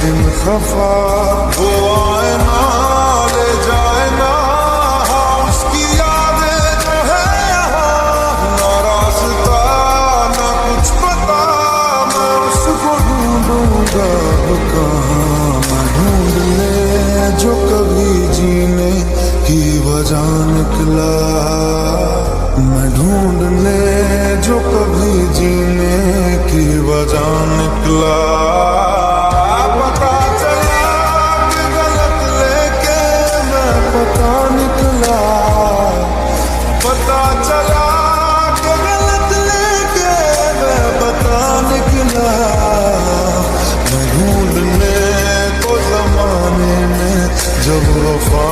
दिन खफा वो आए ना, ले जाए ना उसकी यादें जो है यहाँ। ना रास्ता ना कुछ पता, मैं उसको ढूंढूंगा कहाँ। मैं ढूंढ ले जो कभी जीने की वजह निकला, मैं ढूंढने जो कभी जीने की वजह निकला। पता चला कि गलत लेके मैं पता निकला, पता चला कि गलत लेके मैं पता निकला। मैं ढूंढने को जमाने में जब वफा